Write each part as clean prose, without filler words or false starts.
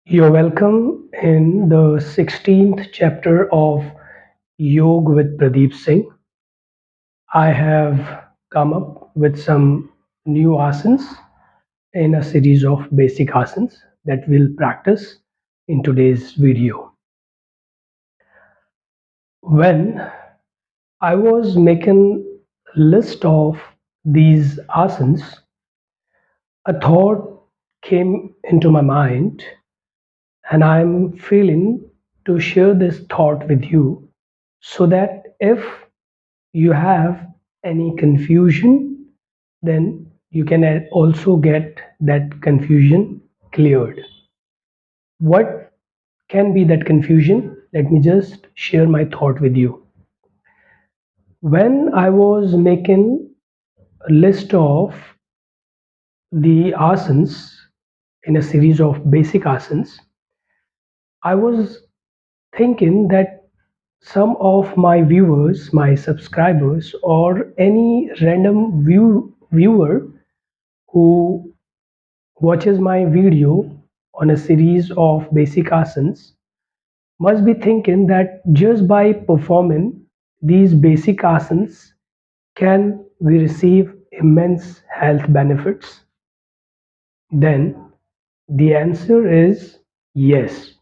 You're welcome in the 16th chapter of Yoga with Pradeep Singh. I have come up with some new asanas in a series of basic asanas that we'll practice in today's video. When I was making a list of these asanas, a thought came into my mind and I'm feeling to share this thought with you so that if you have any confusion, then you can also get that confusion cleared. What can be that confusion? Let me just share my thought with you. When I was making a list of the asanas in a series of basic asanas, I was thinking that some of my viewers, my subscribers, or any random viewer who watches my video on a series of basic asanas must be thinking that just by performing these basic asanas can we receive immense health benefits? Then the answer is yes.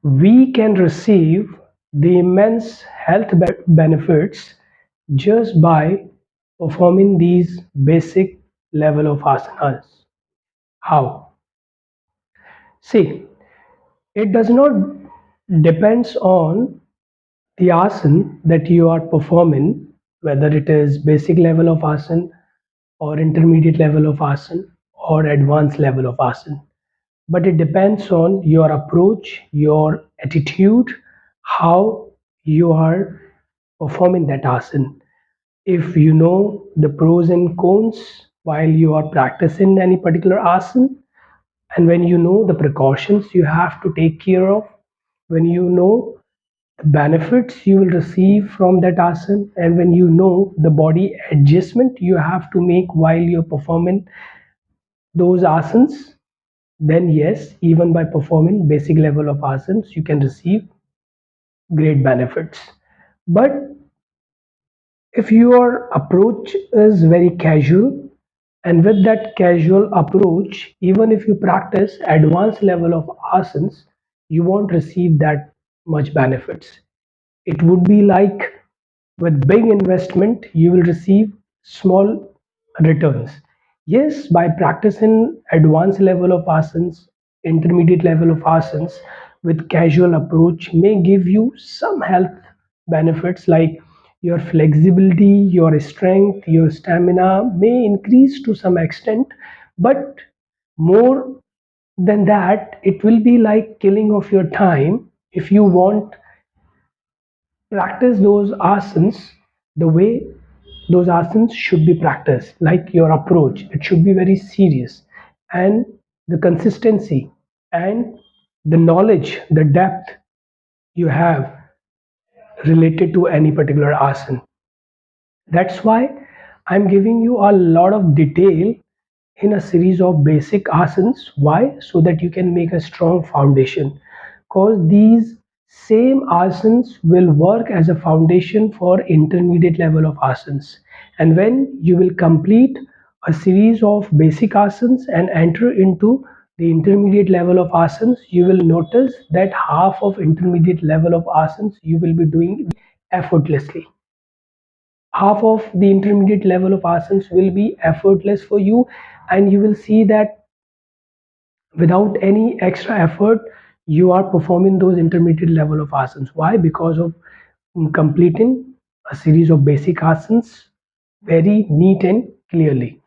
We can receive the immense health benefits just by performing these basic level of asanas. How? See, it does not depends on the asana that you are performing, whether it is basic level of asana or intermediate level of asana or advanced level of asana. But it depends on your approach, your attitude, how you are performing that asana. If you know the pros and cons while you are practicing any particular asana, and when you know the precautions you have to take care of, when you know the benefits you will receive from that asana, and when you know the body adjustment you have to make while you're performing those asanas, then yes, even by performing basic level of asanas, you can receive great benefits. But if your approach is very casual, and with that casual approach, even if you practice advanced level of asanas, you won't receive that much benefits. It would be like with big investment, you will receive small returns. Yes, by practicing advanced level of asanas, intermediate level of asanas with casual approach may give you some health benefits like your flexibility, your strength, your stamina may increase to some extent, but more than that, it will be like killing of your time if you want practice those asanas the way those asanas should be practiced, like your approach it should be very serious, and the consistency and the knowledge, the depth you have related to any particular asana. That's why I'm giving you a lot of detail in a series of basic asanas. Why? So that you can make a strong foundation. Because these same asanas will work as a foundation for intermediate level of asanas. And when you will complete a series of basic asanas and enter into the intermediate level of asanas, you will notice that half of intermediate level of asanas you will be doing effortlessly. Half of the intermediate level of asanas will be effortless for you, and you will see that without any extra effort you are performing those intermediate level of asanas. Why? Because of completing a series of basic asanas very neat and clearly.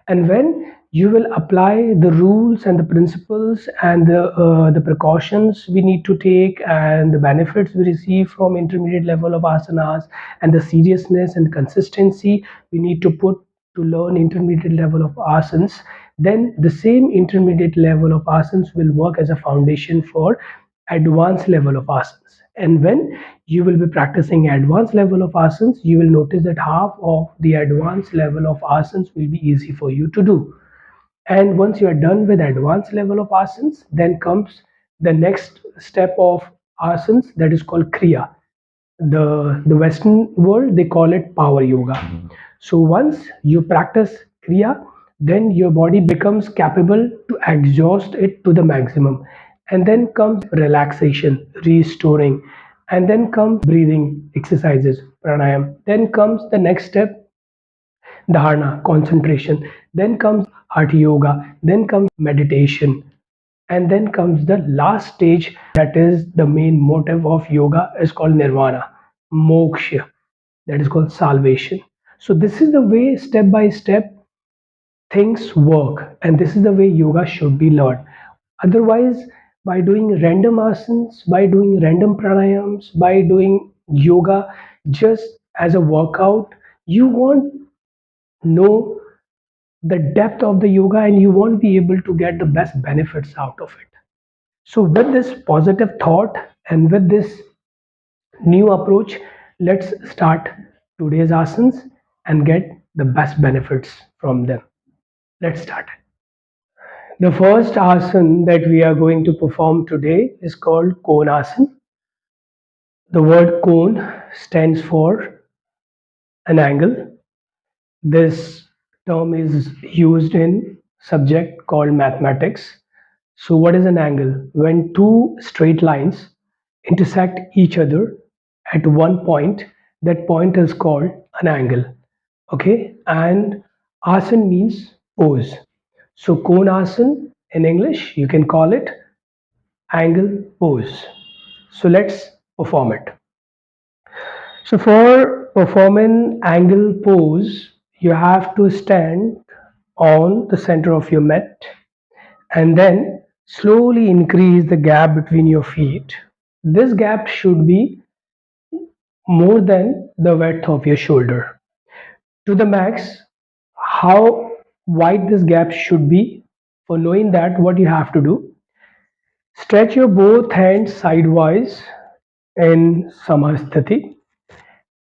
And when you will apply the rules and the principles and the precautions we need to take and the benefits we receive from intermediate level of asanas, and the seriousness and consistency we need to put to learn intermediate level of asanas, then the same intermediate level of asanas will work as a foundation for advanced level of asanas. And when you will be practicing advanced level of asanas, you will notice that half of the advanced level of asanas will be easy for you to do. And once you are done with advanced level of asanas, then comes the next step of asanas, that is called kriya. The western world, they call it power yoga. So once you practice kriya, then your body becomes capable to exhaust it to the maximum, and then comes relaxation, restoring, and then comes breathing exercises, pranayam, then comes the next step, dharana, concentration, then comes hatha yoga, then comes meditation, and then comes the last stage, that is the main motive of yoga, is called nirvana, moksha, that is called salvation. So this is the way, step by step, things work, and this is the way yoga should be learned. Otherwise, by doing random asanas, by doing random pranayams, by doing yoga just as a workout, you won't know the depth of the yoga, and you won't be able to get the best benefits out of it. So with this positive thought and with this new approach, let's start today's asanas and get the best benefits from them. Let's start. The first asana that we are going to perform today is called Konasana. The word cone stands for an angle. This term is used in subject called mathematics. So what is an angle? When two straight lines intersect each other at one point, that point is called an angle. Okay, and asana means pose. So konasana in English, you can call it angle pose. So let's perform it. So for performing angle pose, you have to stand on the center of your mat and then slowly increase the gap between your feet. This gap should be more than the width of your shoulder. To the max, how wide this gap should be, for knowing that, what you have to do, stretch your both hands sidewise in Samasthiti,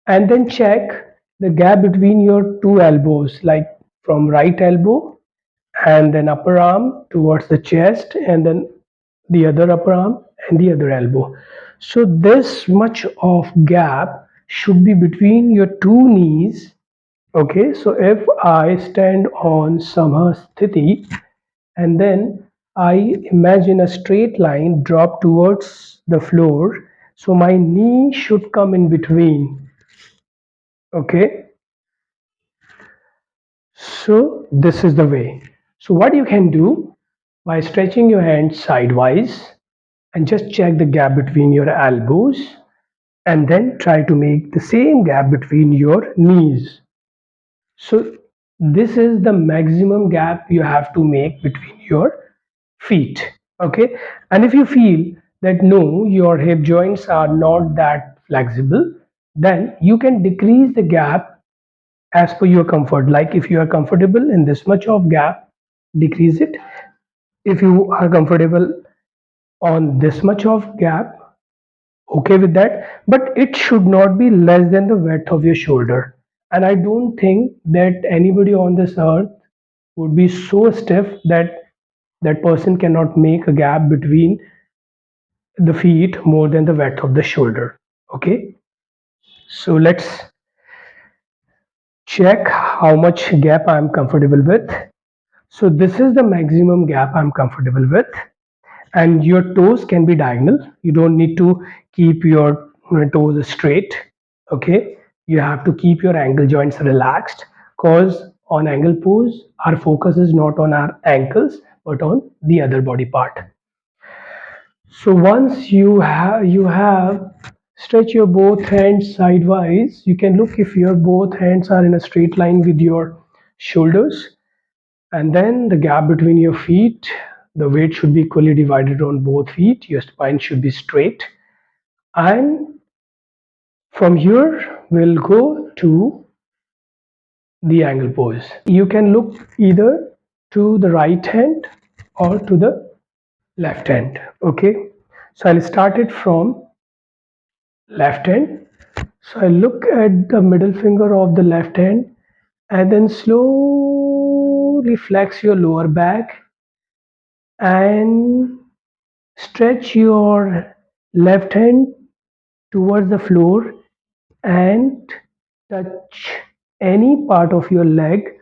and then check the gap between your two elbows, like from right elbow and then upper arm towards the chest, and then the other upper arm and the other elbow. So this much of gap should be between your two knees. Okay, so if I stand on Samasthiti and then I imagine a straight line drop towards the floor, so my knee should come in between. Okay, so this is the way. So what you can do, by stretching your hands sidewise and just check the gap between your elbows, and then try to make the same gap between your knees. So this is the maximum gap you have to make between your feet. Okay, and if you feel that no, your hip joints are not that flexible, then you can decrease the gap as per your comfort. Like if you are comfortable in this much of gap, decrease it. If you are comfortable on this much of gap, okay with that, but it should not be less than the width of your shoulder. And I don't think that anybody on this earth would be so stiff that that person cannot make a gap between the feet more than the width of the shoulder. Okay, so let's check how much gap I'm comfortable with. So this is the maximum gap I'm comfortable with, and your toes can be diagonal. You don't need to keep your toes straight. Okay, you have to keep your ankle joints relaxed, because on angle pose our focus is not on our ankles but on the other body part. So once you have stretch your both hands sidewise, you can look if your both hands are in a straight line with your shoulders, and then the gap between your feet, the weight should be equally divided on both feet. Your spine should be straight. And from here, we'll go to the angle pose. You can look either to the right hand or to the left hand. Okay. So I'll start it from left hand. So I look at the middle finger of the left hand and then slowly flex your lower back and Stretch your left hand towards the floor and touch any part of your leg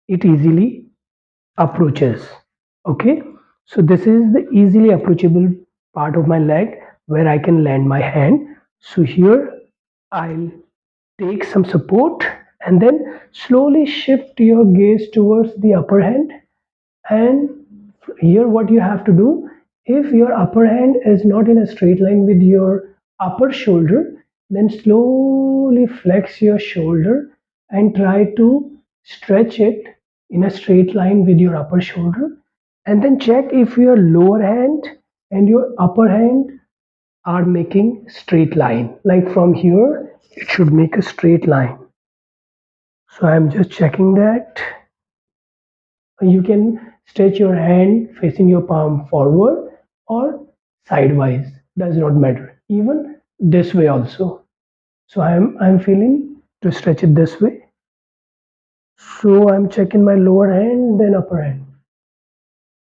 it easily approaches. Okay, so this is the easily approachable part of my leg where I can land my hand. So here I'll take some support and then slowly shift your gaze towards the upper hand. And here what you have to do, if your upper hand is not in a straight line with your upper shoulder, then slowly flex your shoulder and try to stretch it in a straight line with your upper shoulder, and then check if your lower hand and your upper hand are making straight line. Like from here it should make a straight line. So I'm just checking that. You can stretch your hand facing your palm forward or sidewise, does not matter. Even this way also. So I'm feeling to stretch it this way. So I'm checking my lower hand, then upper hand.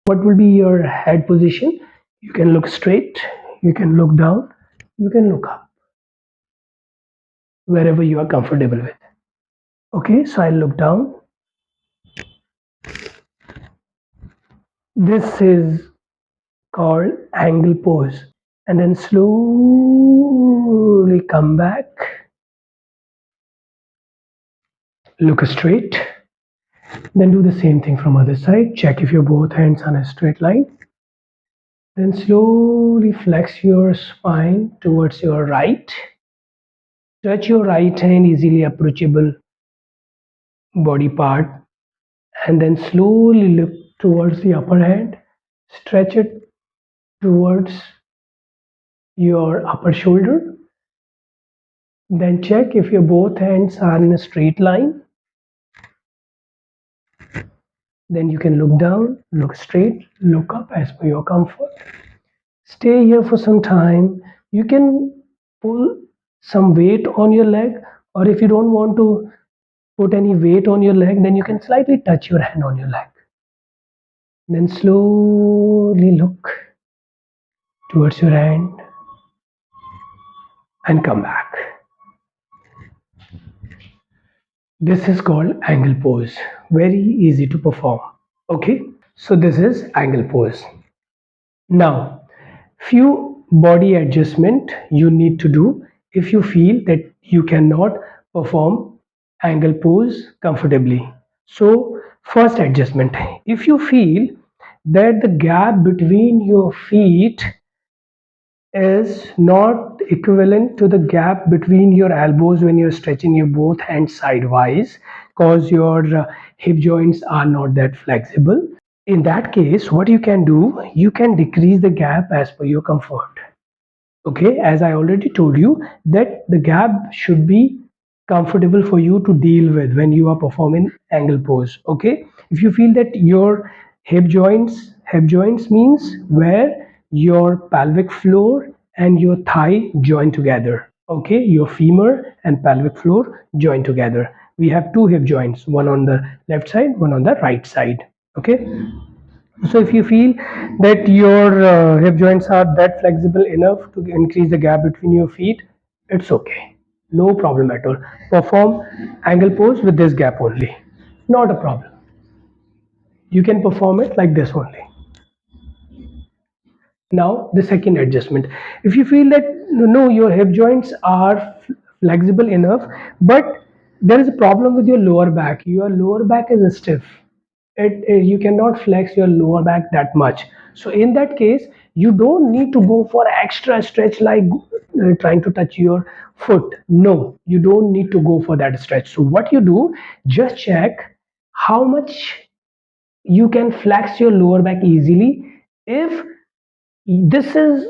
What will be your head position? You can look straight, you can look down, you can look up, wherever you are comfortable with. Okay, so I'll look down. This is called angle pose, and then slowly come back, look straight, then do the same thing from other side. Check if your both hands on a straight line, then slowly flex your spine towards your right, touch your right hand easily approachable body part, and then slowly look towards the upper hand, stretch it towards your upper shoulder. Then check if your both hands are in a straight line. Then you can look down, look straight, look up as per your comfort. Stay here for some time. You can pull some weight on your leg, or if you don't want to put any weight on your leg, then you can slightly touch your hand on your leg. Then slowly look towards your hand and come back. This is called angle pose. Very easy to perform. Okay, so this is angle pose. Now, few body adjustment you need to do if you feel that you cannot perform angle pose comfortably. So, first adjustment, if you feel that the gap between your feet is not equivalent to the gap between your elbows when you're stretching your both hands sidewise, cause your hip joints are not that flexible. In that case, what you can do, you can decrease the gap as per your comfort. Okay, as I already told you that the gap should be comfortable for you to deal with when you are performing angle pose. Okay, if you feel that your hip joints means where your pelvic floor and your thigh join together. Okay, your femur and pelvic floor join together. We have two hip joints, one on the left side, one on the right side. Okay, so if you feel that your hip joints are that flexible enough to increase the gap between your feet, it's okay. No problem at all. Perform angle pose with this gap only. Not a problem. You can perform it like this only. Now the second adjustment. If you feel that no, your hip joints are flexible enough, but there is a problem with your lower back. Your lower back is stiff. You cannot flex your lower back that much. So in that case, you don't need to go for extra stretch like trying to touch your foot. No, you don't need to go for that stretch. So what you do, just check how much you can flex your lower back easily. If this is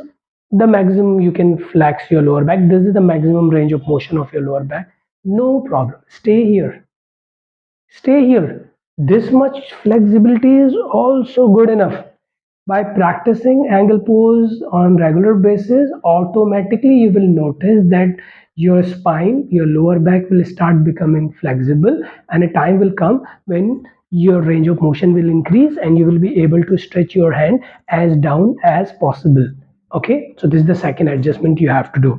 the maximum you can flex your lower back, this is the maximum range of motion of your lower back, no problem, stay here, stay here. This much flexibility is also good enough. By practicing angle pose on regular basis, automatically you will notice that your spine, your lower back will start becoming flexible, and a time will come when your range of motion will increase and you will be able to stretch your hand as down as possible. Okay, so this is the second adjustment you have to do.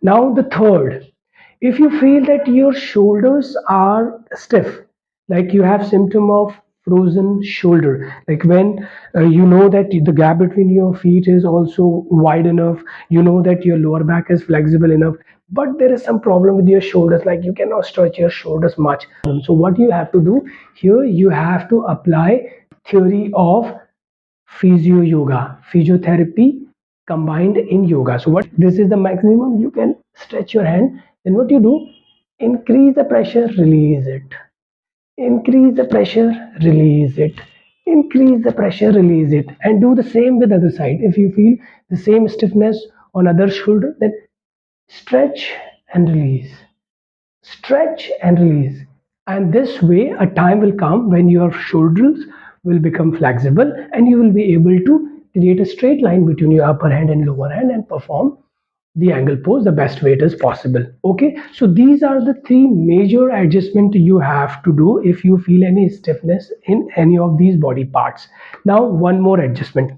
Now the third, if you feel that your shoulders are stiff, like you have symptom of frozen shoulder, like when you know that the gap between your feet is also wide enough, you know that your lower back is flexible enough, but there is some problem with your shoulders, like you cannot stretch your shoulders much. So what you have to do here, you have to apply theory of physio yoga, physiotherapy combined in yoga. So what this is the maximum you can stretch your hand. Then what you do, increase the pressure, release it. Increase the pressure, release it. Increase the pressure, release it. And do the same with other side. If you feel the same stiffness on other shoulder, then stretch and release. Stretch and release. And this way, a time will come when your shoulders will become flexible and you will be able to create a straight line between your upper hand and lower hand and perform the angle pose the best way it is possible. Okay, so these are the three major adjustments you have to do if you feel any stiffness in any of these body parts. Now, one more adjustment.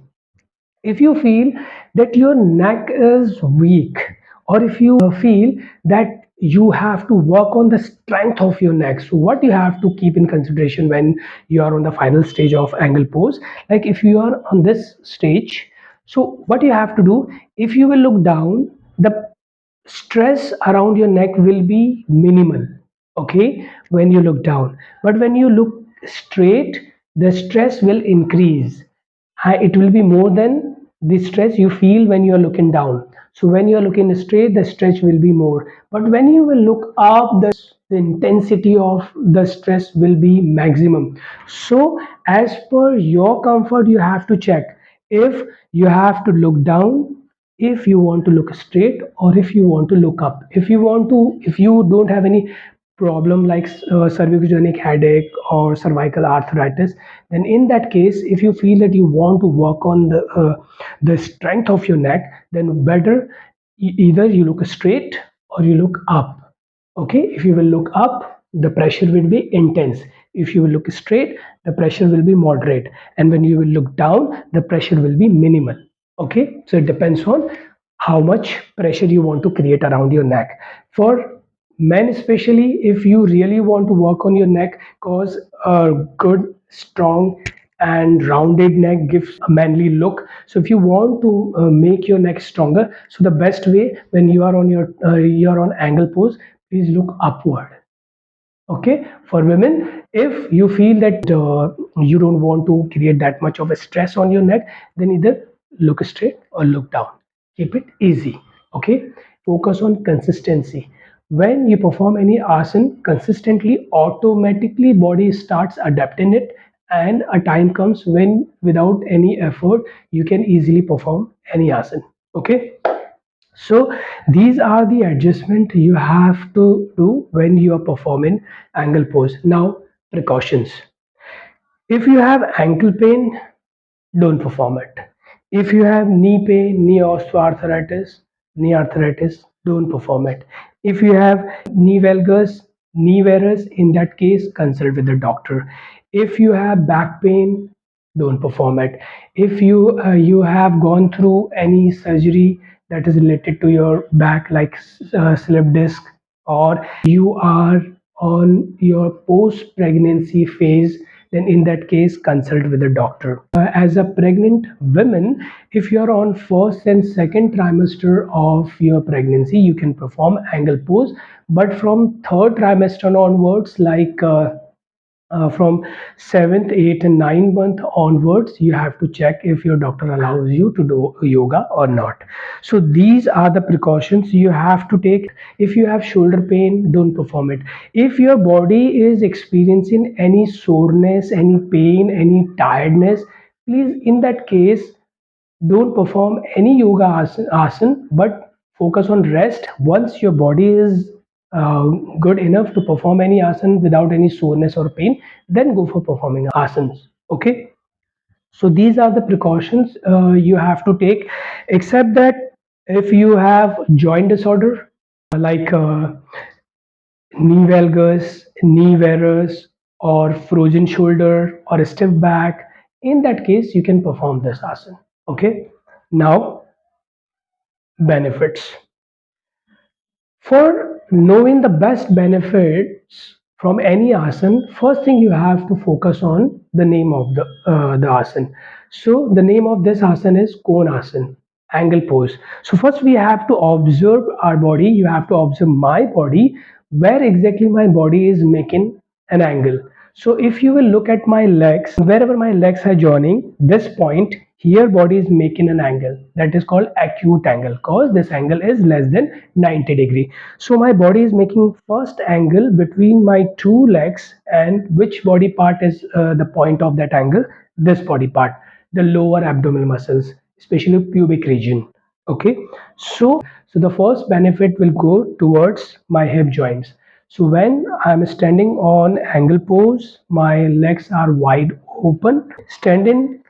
If you feel that your neck is weak, or if you feel that you have to work on the strength of your neck, so what you have to keep in consideration when you are on the final stage of angle pose, like if you are on this stage, so what you have to do, if you will look down, the stress around your neck will be minimal, okay, when you look down, but when you look straight, the stress will increase. It will be more than the stress you feel when you are looking down. So when you are looking straight, the stretch will be more, but when you will look up, the intensity of the stress will be maximum. So as per your comfort, you have to check if you have to look down, if you want to look straight, or if you want to look up. If you don't have any problem like cervicogenic headache or cervical arthritis, then in that case, if you feel that you want to work on the strength of your neck, then better either you look straight or you look up. Okay, if you will look up, the pressure will be intense. If you will look straight, the pressure will be moderate, and when you will look down, the pressure will be minimal. Okay, so it depends on how much pressure you want to create around your neck. For men especially, if you really want to work on your neck, cause a good strong and rounded neck gives a manly look. So if you want to make your neck stronger, so the best way when you are on angle pose, please look upward. Okay, for women, if you feel that you don't want to create that much of a stress on your neck, then either look straight or look down. Keep it easy. Okay, focus on consistency. When you perform any asana consistently, automatically body starts adapting it, and a time comes when without any effort you can easily perform any asana. Okay, so these are the adjustment you have to do when you are performing angle pose. Now, precautions. If you have ankle pain, don't perform it. If you have knee pain, knee arthritis, don't perform it. If you have knee valgus, in that case, consult with the doctor. If you have back pain, don't perform it. If you have gone through any surgery that is related to your back, like slip disc, or you are on your post pregnancy phase, then in that case consult with a doctor. As a pregnant woman, if you are on first and second trimester of your pregnancy, you can perform angle pose, but from third trimester onwards, like from 7th, 8th, and 9th month onwards, you have to check if your doctor allows you to do yoga or not. So these are the precautions you have to take. If you have shoulder pain, don't perform it. If your body is experiencing any soreness, any pain, any tiredness, please, in that case, don't perform any yoga asan, but focus on rest. Once your body is uh, good enough to perform any asan without any soreness or pain, then go for performing asans. Okay, so these are the precautions you have to take, except that if you have joint disorder like knee valgus, knee varus, or frozen shoulder or a stiff back, in that case you can perform this asana. Okay, now benefits. For knowing the best benefits from any asana, first thing you have to focus on the name of the asana. So the name of this asana is Kona asana, angle pose. So first we have to observe our body. You have to observe my body, where exactly my body is making an angle. So if you will look at my legs, wherever my legs are joining, this point here body is making an angle that is called acute angle because this angle is less than 90 degree. So my body is making first angle between my two legs, and which body part is the point of that angle? This body part, the lower abdominal muscles, especially pubic region. Okay, so the first benefit will go towards my hip joints. So when I'm standing on angle pose, my legs are wide open. Standing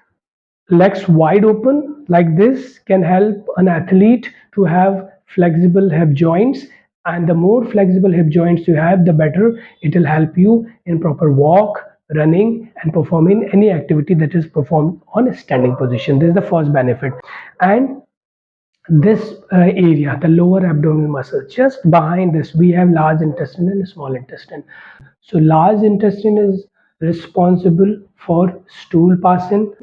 legs wide open like this can help an athlete to have flexible hip joints, and the more flexible hip joints you have, the better it will help you in proper walk, running, and performing any activity that is performed on a standing position. This is the first benefit. And this area, the lower abdominal muscle, just behind this we have large intestine and small intestine. So large intestine is responsible for stool passing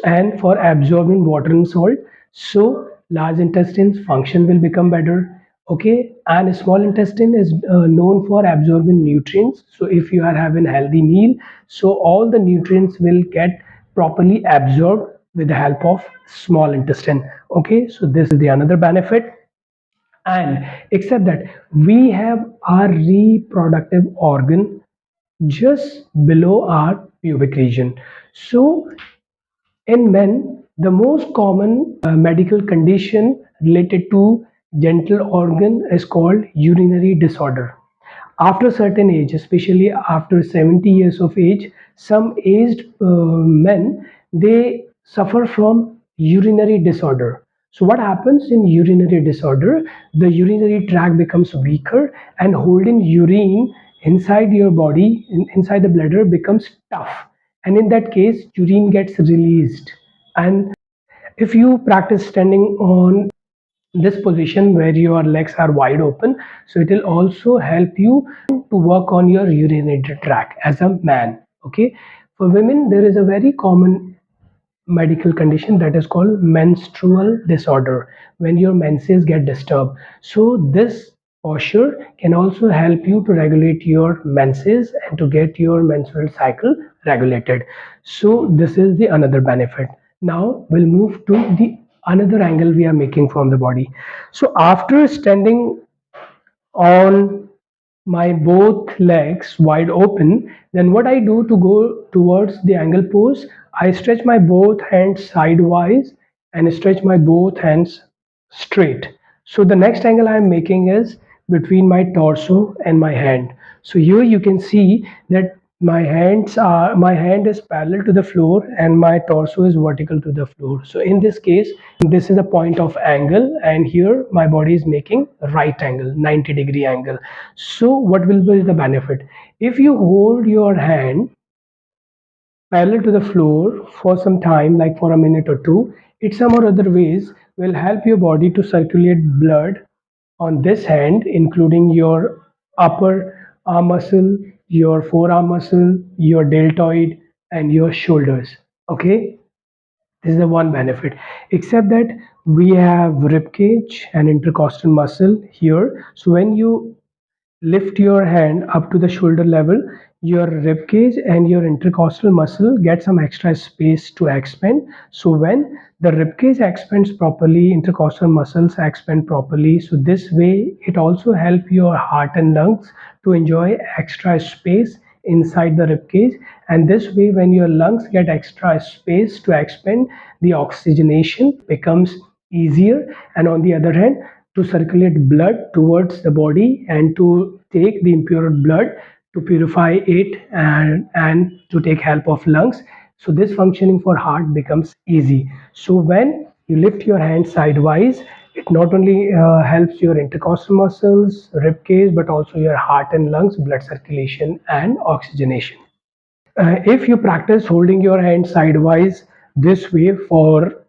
and for absorbing water and salt. So large intestine's function will become better. Okay, and small intestine is known for absorbing nutrients. So if you are having healthy meal, so all the nutrients will get properly absorbed with the help of small intestine. Okay, so this is the another benefit. And except that we have our reproductive organ just below our pubic region. So in men, the most common medical condition related to genital organ is called urinary disorder. After a certain age, especially after 70 years of age, some aged men, they suffer from urinary disorder. So what happens in urinary disorder? The urinary tract becomes weaker, and holding urine inside your body, inside the bladder, becomes tough, and in that case urine gets released. And if you practice standing on this position where your legs are wide open, so it will also help you to work on your urinary tract as a man. Okay, for women there is a very common medical condition that is called menstrual disorder, when your menses get disturbed. So this posture can also help you to regulate your menses and to get your menstrual cycle regulated. So this is the another benefit. Now we'll move to the another angle we are making from the body. So after standing on my both legs wide open, then what I do to go towards the angle pose, I stretch my both hands sidewise and stretch my both hands straight. So the next angle I am making is between my torso and my hand. So here you can see that my hand is parallel to the floor and my torso is vertical to the floor. So in this case, this is a point of angle, and here my body is making right angle, 90-degree angle. So what will be the benefit? If you hold your hand parallel to the floor for some time, like for a minute or two, it some or other ways will help your body to circulate blood on this hand, including your upper arm muscle, your forearm muscle, your deltoid, and your shoulders. Okay, this is the one benefit. Except that we have rib cage and intercostal muscle here. So when you lift your hand up to the shoulder level, your rib cage and your intercostal muscle get some extra space to expand. So when the rib cage expands properly, intercostal muscles expand properly. So this way it also help your heart and lungs to enjoy extra space inside the rib cage. And this way when your lungs get extra space to expand, the oxygenation becomes easier, and on the other hand, to circulate blood towards the body and to take the impure blood to purify it, and to take help of lungs. So this functioning for heart becomes easy. So when you lift your hand sidewise, it not only helps your intercostal muscles, rib cage, but also your heart and lungs, blood circulation and oxygenation. If you practice holding your hand sidewise this way for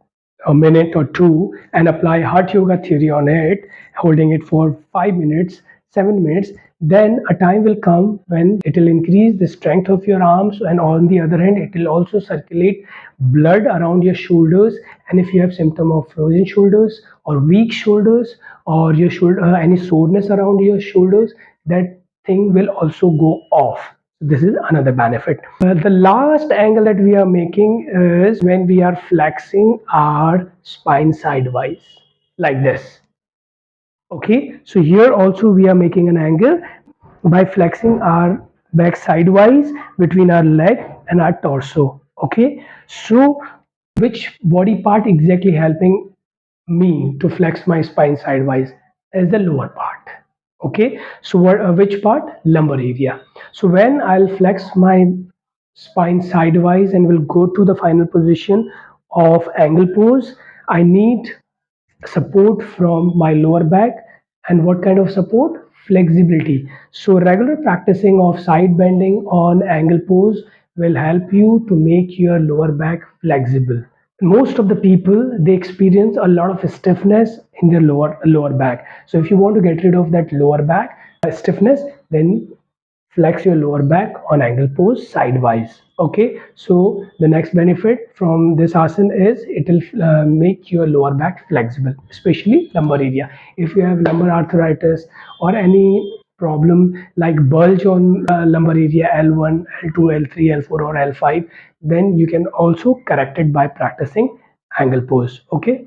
a minute or two and apply heart yoga theory on it, holding it for 5 minutes, 7 minutes, then a time will come when it will increase the strength of your arms, and on the other hand, it will also circulate blood around your shoulders. And if you have symptom of frozen shoulders or weak shoulders, or your shoulder any soreness around your shoulders, that thing will also go off. This is another benefit. The last angle that we are making is when we are flexing our spine sidewise, like this. Okay, so here also we are making an angle by flexing our back sidewise between our leg and our torso. Okay, so which body part exactly helping me to flex my spine sidewise is the lower part. Okay, so which part? Lumbar area. So when I'll flex my spine sidewise and will go to the final position of angle pose, I need support from my lower back. And what kind of support? Flexibility. So regular practicing of side bending on angle pose will help you to make your lower back flexible. Most of the people, they experience a lot of stiffness in their lower back. So if you want to get rid of that lower back stiffness, then flex your lower back on angle pose sidewise. Okay, so the next benefit from this asana is it will make your lower back flexible, especially lumbar area. If you have lumbar arthritis or any problem like bulge on lumbar area L1, L2, L3, L4 or L5, then you can also correct it by practicing angle pose. Okay,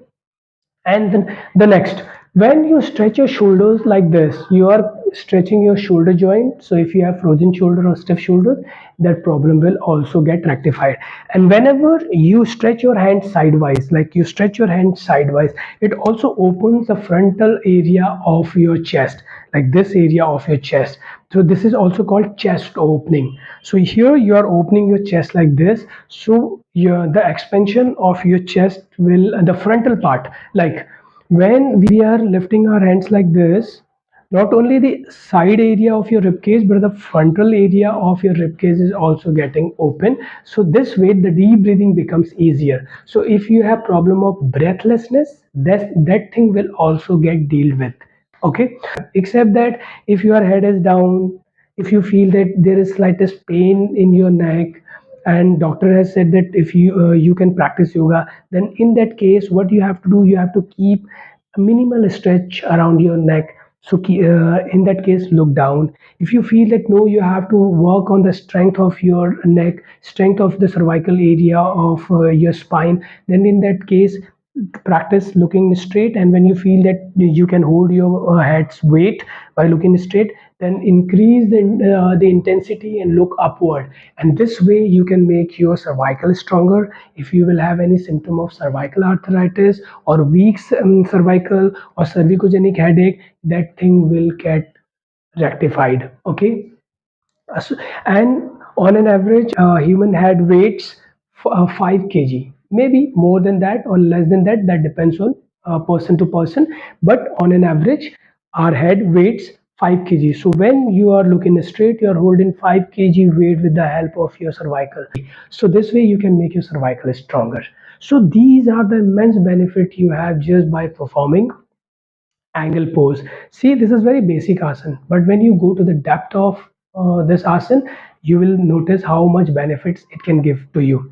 and then the next, when you stretch your shoulders like this, you are stretching your shoulder joint. So if you have frozen shoulder or stiff shoulder, that problem will also get rectified. And whenever you stretch your hand sideways, like you stretch your hand sideways, it also opens the frontal area of your chest, like this area of your chest. So this is also called chest opening. So here you are opening your chest like this. So your the expansion of your chest will the frontal part, like when we are lifting our hands like this, not only the side area of your rib cage but the frontal area of your rib cage is also getting open. So this way the deep breathing becomes easier. So if you have problem of breathlessness, that thing will also get dealt with. Okay, except that if your head is down, if you feel that there is slightest pain in your neck, and doctor has said that if you can practice yoga, then in that case what you have to do, you have to keep a minimal stretch around your neck. So in that case, look down. If you feel that no, you have to work on the strength of your neck, strength of the cervical area of your spine, then in that case practice looking straight. And when you feel that you can hold your head's weight by looking straight, then increase the intensity and look upward. And this way you can make your cervical stronger. If you will have any symptom of cervical arthritis or weak cervical or cervicogenic headache, that thing will get rectified. Okay, and on an average, human head weights 5 kg, maybe more than that or less than that. That depends on person to person. But on an average, our head weights 5 kg. So when you are looking straight, you are holding 5 kg weight with the help of your cervical. So this way you can make your cervical stronger. So these are the immense benefit you have just by performing angle pose. See, this is very basic asana, but when you go to the depth of this asana, you will notice how much benefits it can give to you.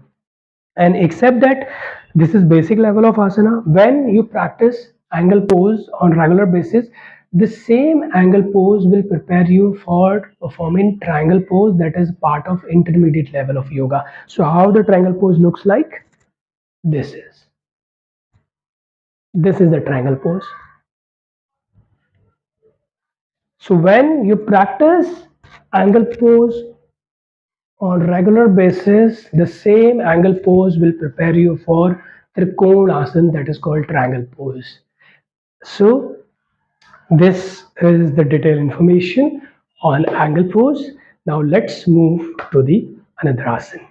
And except that this is basic level of asana, when you practice angle pose on regular basis, the same angle pose will prepare you for performing triangle pose, that is part of intermediate level of yoga. So how the triangle pose looks like? This is this is the triangle pose. So when you practice angle pose on regular basis, the same angle pose will prepare you for Trikonasana, that is called triangle pose. So this is the detailed information on angle pose. Now let's move to the another asana.